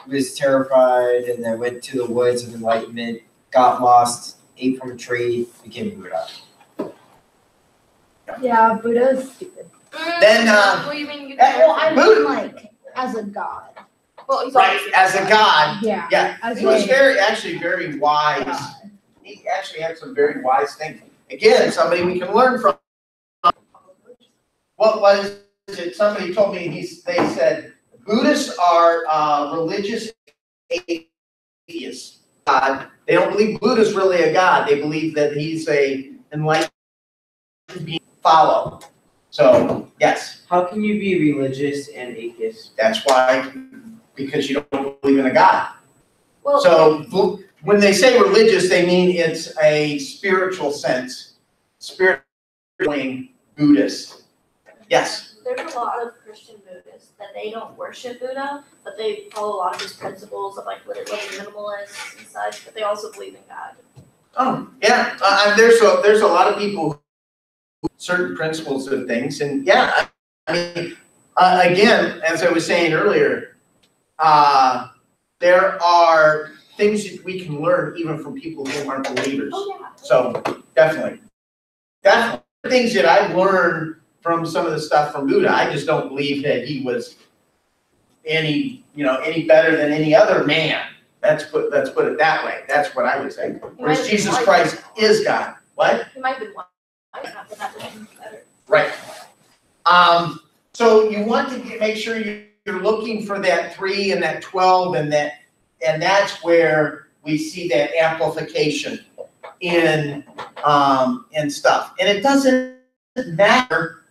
[SPEAKER 1] was terrified, and then went to the woods of enlightenment, got lost, ate from a tree, became Buddha.
[SPEAKER 6] Yeah, Buddha's stupid.
[SPEAKER 2] Then,
[SPEAKER 3] What do you mean you
[SPEAKER 2] well,
[SPEAKER 6] I mean, like, as a god.
[SPEAKER 3] Well, he's
[SPEAKER 2] right,
[SPEAKER 3] obviously
[SPEAKER 2] as a god,
[SPEAKER 6] Yeah.
[SPEAKER 2] yeah,
[SPEAKER 6] As
[SPEAKER 2] he was
[SPEAKER 6] a
[SPEAKER 2] very wise.
[SPEAKER 6] god.
[SPEAKER 2] He actually had some very wise things. Again, somebody we can learn from. What was it? Somebody told me, they said, Buddhists are religious atheists. God, they don't believe Buddha's really a god. They believe that he's a enlightened being to follow. So, yes,
[SPEAKER 4] How can you be religious and atheist?
[SPEAKER 2] that's why, because you don't believe in a god.
[SPEAKER 3] Well,
[SPEAKER 2] So when they say religious, they mean it's a spiritual sense, spiritually Buddhist. Yes.
[SPEAKER 3] there's a lot of Christian Buddhists that they don't worship Buddha, but they follow a lot of his principles of like living minimalist and such, but they also believe in God.
[SPEAKER 2] Oh, yeah. There's a lot of people who certain principles of things, and yeah, I mean, again, as I was saying earlier, there are things that we can learn even from people who aren't believers.
[SPEAKER 3] Oh, yeah.
[SPEAKER 2] So definitely things that I've learned from some of the stuff from Buddha. I just don't believe that he was any better than any other man. Let's put it that way. That's what I would say. Whereas Jesus Christ is God. What?
[SPEAKER 3] He might have been white, but that doesn't make him better.
[SPEAKER 2] Right. So you want to make sure you're looking for that 3 and that 12 and that's where we see that amplification in stuff. And it doesn't matter.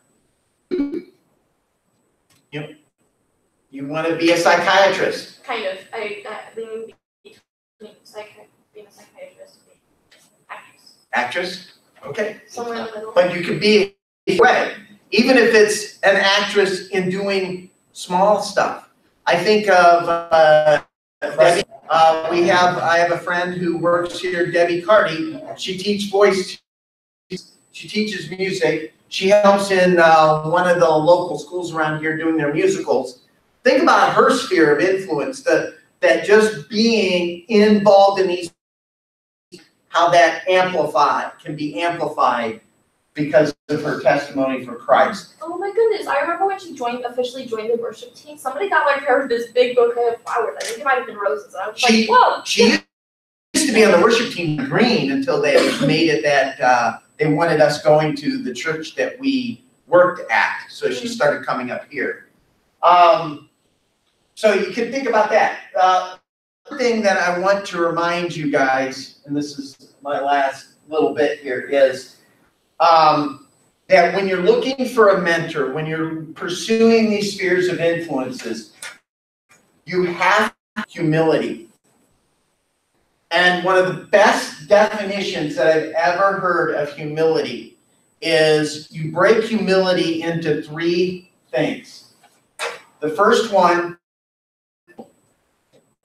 [SPEAKER 2] You want to be a psychiatrist.
[SPEAKER 3] Kind of. I lean between being a psychiatrist and actress.
[SPEAKER 2] Actress? Okay.
[SPEAKER 3] Somewhere in the middle.
[SPEAKER 2] But you could be a way, even if it's an actress in doing small stuff. I think of Debbie. I have a friend who works here, Debbie Carty. She teaches voice. She teaches music. She helps in one of the local schools around here doing their musicals. Think about her sphere of influence, that just being involved in these, how that can be amplified because of her testimony for Christ.
[SPEAKER 3] Oh my goodness, I remember when she officially joined the worship team, somebody got like her this big bouquet of flowers. I think it might have been roses. And I was like, whoa.
[SPEAKER 2] She used to be on the worship team in Green until they made it that they wanted us going to the church that we worked at. So she started coming up here. So you can think about that. One thing that I want to remind you guys, and this is my last little bit here, is that when you're looking for a mentor, when you're pursuing these spheres of influences, you have humility. And one of the best definitions that I've ever heard of humility is you break humility into 3 things. The first one,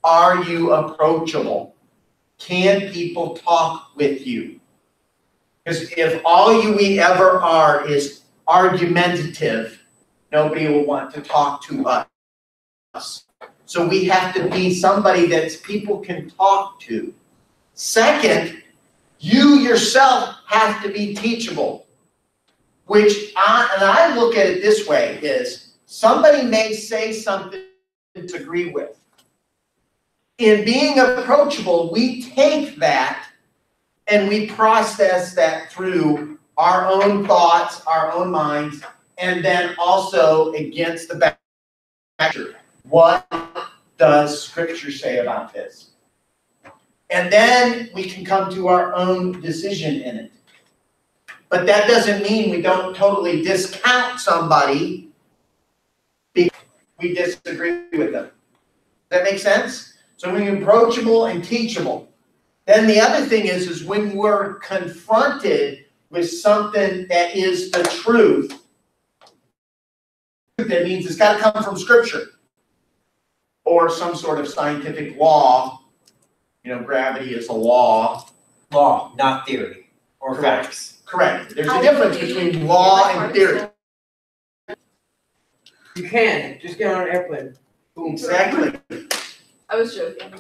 [SPEAKER 2] are you approachable? Can people talk with you? Because if all we ever are is argumentative, nobody will want to talk to us. So we have to be somebody that people can talk to. Second, you yourself have to be teachable. I look at it this way, is somebody may say something to disagree with. In being approachable, we take that and we process that through our own thoughts, our own minds, and then also against the backdrop. What does Scripture say about this? And then we can come to our own decision in it. But that doesn't mean we don't totally discount somebody because we disagree with them. Does that make sense? So when you're approachable and teachable. Then the other thing is when we're confronted with something that is the truth, that means it's got to come from Scripture or some sort of scientific law. You know, gravity is a law.
[SPEAKER 1] Law, not theory or
[SPEAKER 2] Correct.
[SPEAKER 1] facts.
[SPEAKER 2] Correct. There's a difference between law and theory.
[SPEAKER 4] You can, just get on an airplane. Boom.
[SPEAKER 2] Exactly.
[SPEAKER 3] I was joking.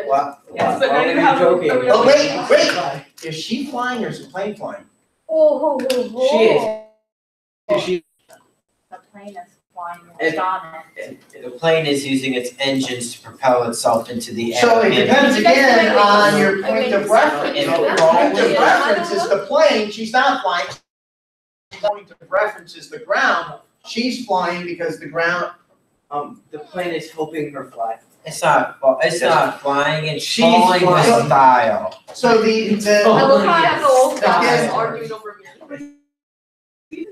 [SPEAKER 2] What?
[SPEAKER 3] Yes, but
[SPEAKER 4] Why
[SPEAKER 3] now
[SPEAKER 4] are
[SPEAKER 3] you
[SPEAKER 4] you
[SPEAKER 3] have
[SPEAKER 4] joking?
[SPEAKER 3] a real.
[SPEAKER 2] Oh, wait. Is she flying or is the plane flying?
[SPEAKER 6] Oh,
[SPEAKER 4] She is. She,
[SPEAKER 6] The plane is flying,
[SPEAKER 4] It-
[SPEAKER 6] it's on it.
[SPEAKER 1] The plane is using its engines to propel itself into the air.
[SPEAKER 2] So it
[SPEAKER 1] and-
[SPEAKER 2] depends again on your
[SPEAKER 3] I
[SPEAKER 2] point
[SPEAKER 3] mean,
[SPEAKER 2] of reference.
[SPEAKER 1] it's
[SPEAKER 2] So
[SPEAKER 1] wrong.
[SPEAKER 2] point of reference is the plane, she's not flying. Point of reference is the ground, she's flying because the ground,
[SPEAKER 4] the plane is helping her fly.
[SPEAKER 1] It's not flying, it's
[SPEAKER 4] She's
[SPEAKER 1] falling with
[SPEAKER 2] flying.
[SPEAKER 1] style.
[SPEAKER 2] so the,
[SPEAKER 3] I love how I have the old guys
[SPEAKER 2] Again.
[SPEAKER 3] arguing over me.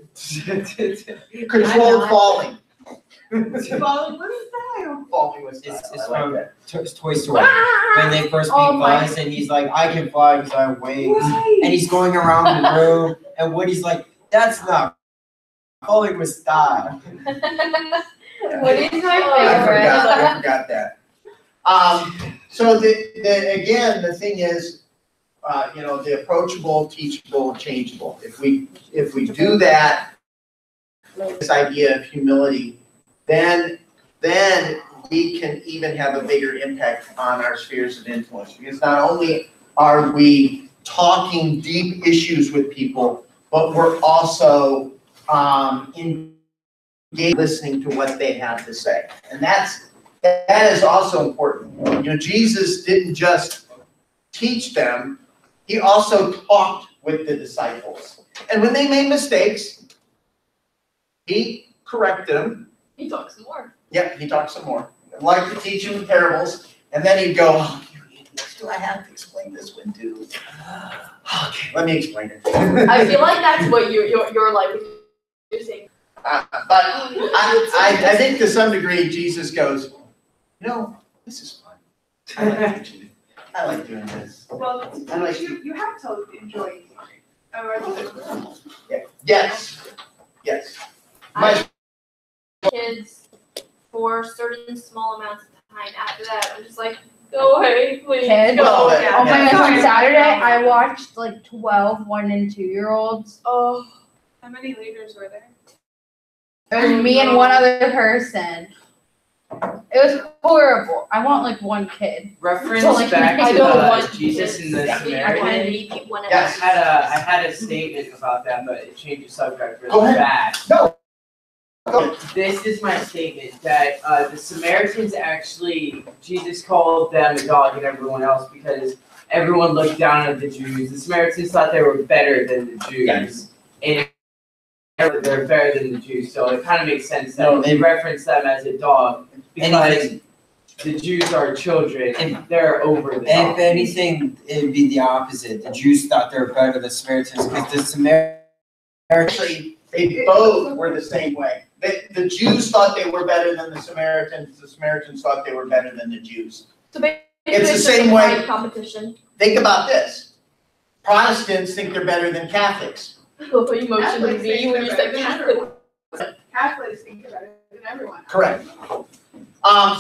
[SPEAKER 2] controlled falling.
[SPEAKER 8] Falling with style.
[SPEAKER 2] Falling with
[SPEAKER 1] It's
[SPEAKER 2] style. I like
[SPEAKER 1] from
[SPEAKER 2] that.
[SPEAKER 1] Toy Story. When they first meet
[SPEAKER 6] Oh my-
[SPEAKER 1] Buzz and he's like, I can fly because I have wings.
[SPEAKER 8] Right.
[SPEAKER 1] And he's going around the room and Woody's like, that's not falling with style.
[SPEAKER 6] What is my
[SPEAKER 2] I
[SPEAKER 6] favorite?
[SPEAKER 2] forgot that. So again, the thing is, the approachable, teachable, and changeable. If we do that, this idea of humility, then we can even have a bigger impact on our spheres of influence. Because not only are we talking deep issues with people, but we're also engaged, listening to what they have to say. And that is also important. Jesus didn't just teach them, he also talked with the disciples. And when they made mistakes, he corrected them.
[SPEAKER 3] He talks some more.
[SPEAKER 2] Yep, he talked some more. I'd like to teach him parables, and then he'd go, oh, you idiots, do I have to explain this one too? Okay, let me explain it.
[SPEAKER 3] I feel like that's what you're like when you're saying.
[SPEAKER 2] But I think to some degree, Jesus goes, this is fun. I like teaching it. I like doing this.
[SPEAKER 8] Well,
[SPEAKER 2] I like-
[SPEAKER 8] you have to enjoy it. Otherwise,
[SPEAKER 2] Yes, yes. My,
[SPEAKER 3] Kids for certain small amounts of time. After that, I'm just like, go away, please.
[SPEAKER 6] Kids?
[SPEAKER 3] Go.
[SPEAKER 2] Well,
[SPEAKER 3] Yeah.
[SPEAKER 6] Oh my
[SPEAKER 2] Yeah.
[SPEAKER 6] gosh, on Saturday, I watched like 12 1- and 2-year-olds.
[SPEAKER 3] Oh,
[SPEAKER 8] how many leaders were there?
[SPEAKER 6] It was me and one other person. It was horrible. I want like one kid.
[SPEAKER 4] Reference
[SPEAKER 6] So, like,
[SPEAKER 4] back
[SPEAKER 3] I
[SPEAKER 4] to
[SPEAKER 3] don't want
[SPEAKER 4] Jesus and the
[SPEAKER 3] kids. I want to
[SPEAKER 4] Samaritan.
[SPEAKER 3] meet one of
[SPEAKER 2] Yes.
[SPEAKER 4] I had a statement about that, but it changed the subject
[SPEAKER 2] Go
[SPEAKER 4] really
[SPEAKER 2] ahead.
[SPEAKER 4] fast.
[SPEAKER 2] no. Go.
[SPEAKER 4] This is my statement, that the Samaritans actually, Jesus called them a dog and everyone else because everyone looked down at the Jews. The Samaritans thought they were better than the Jews. And they're better than the Jews, so it kind of makes sense that they reference them as a dog because
[SPEAKER 1] Anything-
[SPEAKER 4] the Jews are children and
[SPEAKER 1] If-
[SPEAKER 4] they're over the
[SPEAKER 1] And
[SPEAKER 4] dog.
[SPEAKER 1] if anything, it'd be the opposite. The Jews thought they were better than the Samaritans because the Samaritans.
[SPEAKER 2] Actually, they both were the same way. The Jews thought they were better than the Samaritans thought they were better than the Jews.
[SPEAKER 3] So basically,
[SPEAKER 2] It's the
[SPEAKER 3] just
[SPEAKER 2] same
[SPEAKER 3] a
[SPEAKER 2] way-
[SPEAKER 3] pride competition.
[SPEAKER 2] Think about this. Protestants think they're better than Catholics.
[SPEAKER 3] What emotion
[SPEAKER 8] Catholics
[SPEAKER 3] would be
[SPEAKER 8] think
[SPEAKER 3] when you
[SPEAKER 8] they're
[SPEAKER 3] said
[SPEAKER 8] better than
[SPEAKER 3] Catholic?
[SPEAKER 8] everyone. Catholics think they're better than everyone.
[SPEAKER 2] Correct.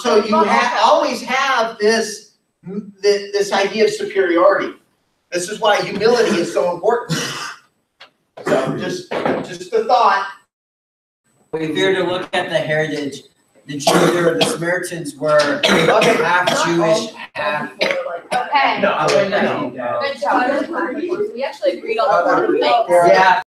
[SPEAKER 2] So you always have this idea of superiority. This is why humility is so important. So just a thought.
[SPEAKER 1] If you're to look at the heritage, the Samaritans were half Jewish, half.
[SPEAKER 6] Okay.
[SPEAKER 2] No,
[SPEAKER 4] I wouldn't
[SPEAKER 2] no.
[SPEAKER 4] know.
[SPEAKER 3] Good job. We actually agreed on the word thing.
[SPEAKER 4] Yeah.